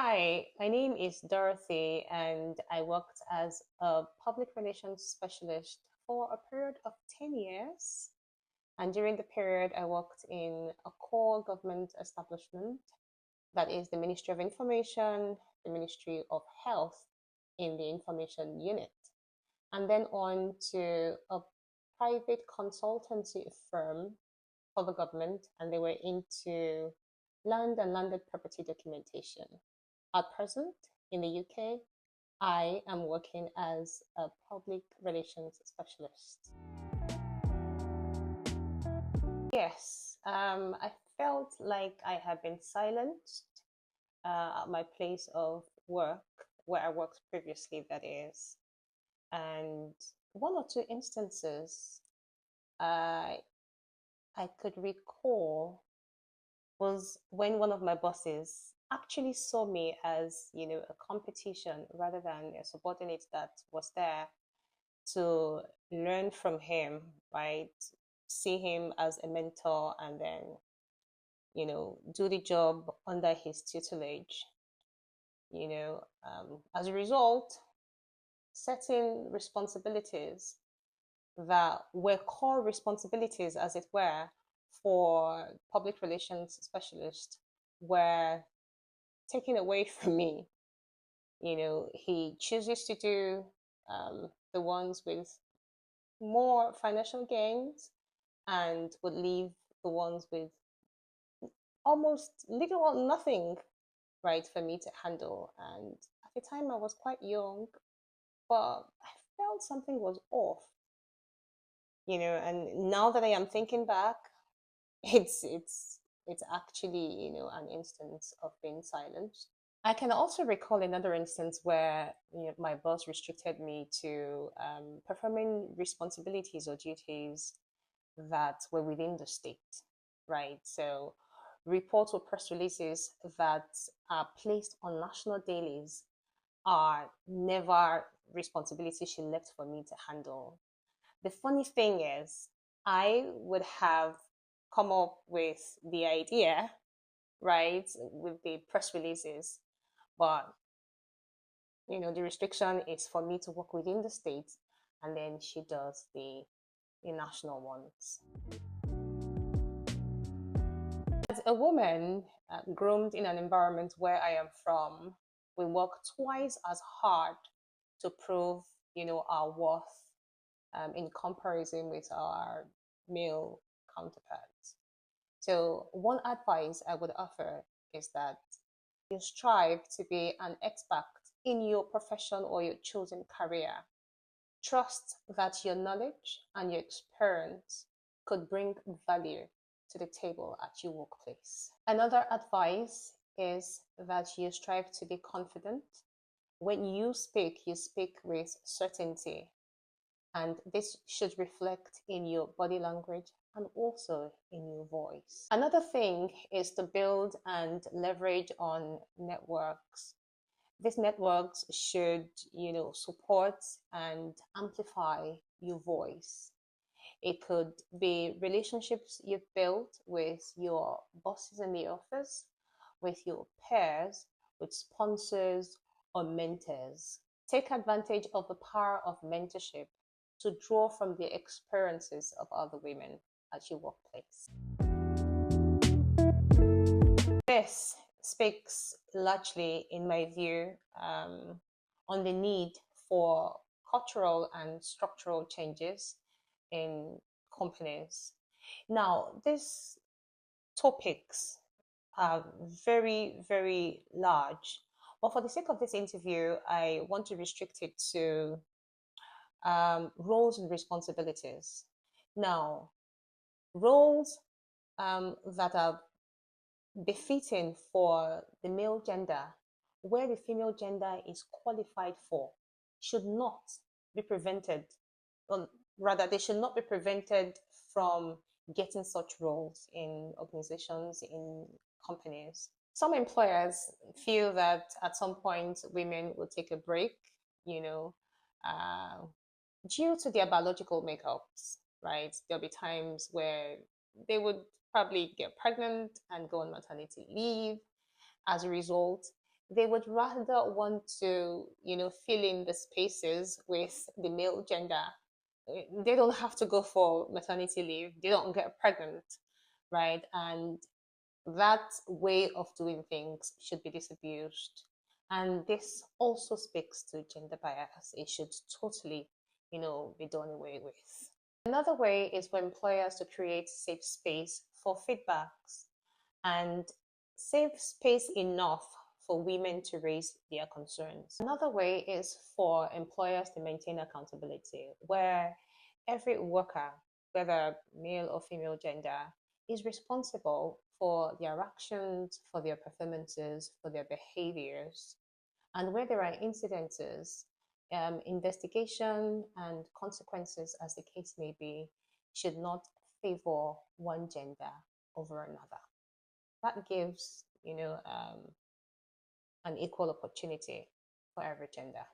Hi, my name is Dorothy, and I worked as a public relations specialist for a period of 10 years. And during the period, I worked in a core government establishment, that is the Ministry of Information, the Ministry of Health in the Information Unit, and then on to a private consultancy firm for the government, and they were into land and landed property documentation. At present, in the UK, I am working as a public relations specialist. Yes, I felt like I had been silenced at my place of work, where I worked previously, that is. And one or two instances I I could recall was when one of my bosses actually saw me as, a competition rather than a subordinate that was there to learn from him, right? See him as a mentor and then, do the job under his tutelage. As a result, certain responsibilities that were core responsibilities, as it were, for public relations specialist were taken away from me. He chooses to do the ones with more financial gains and would leave the ones with almost little or nothing, right, for me to handle. And at the time, I was quite young, but I felt something was off, and now that I am thinking back, it's actually, an instance of being silenced. I can also recall another instance where my boss restricted me to performing responsibilities or duties that were within the state, right? So reports or press releases that are placed on national dailies are never responsibilities she left for me to handle. The funny thing is, I would have come up with the idea, right, with the press releases, but the restriction is for me to work within the state, and then she does the national ones. As a woman groomed in an environment where I am from, we work twice as hard to prove, our worth in comparison with our male counterparts. So, one advice I would offer is that you strive to be an expert in your profession or your chosen career. Trust that your knowledge and your experience could bring value to the table at your workplace. Another advice is that you strive to be confident. When you speak with certainty, and this should reflect in your body language and also in your voice. Another thing is to build and leverage on networks. These networks should, support and amplify your voice. It could be relationships you've built with your bosses in the office, with your peers, with sponsors or mentors. Take advantage of the power of mentorship to draw from the experiences of other women at your workplace. This speaks largely, in my view, on the need for cultural and structural changes in companies. Now, these topics are very, very large, but for the sake of this interview, I want to restrict it to roles and responsibilities. Now, roles that are befitting for the male gender, where the female gender is qualified for, should not be prevented, or rather, they should not be prevented from getting such roles in organizations, in companies. Some employers feel that at some point women will take a break, you know, uh, due to their biological makeups, right? There'll be times where they would probably get pregnant and go on maternity leave. As a result, they would rather want to, fill in the spaces with the male gender. They don't have to go for maternity leave. They don't get pregnant, right? And that way of doing things should be disabused. And this also speaks to gender bias. It should totally, be done away with. Another way is for employers to create safe space for feedbacks and safe space enough for women to raise their concerns. Another way is for employers to maintain accountability, where every worker, whether male or female gender, is responsible for their actions, for their performances, for their behaviors. And where there are incidences, investigation and consequences, as the case may be, should not favor one gender over another. That gives, an equal opportunity for every gender.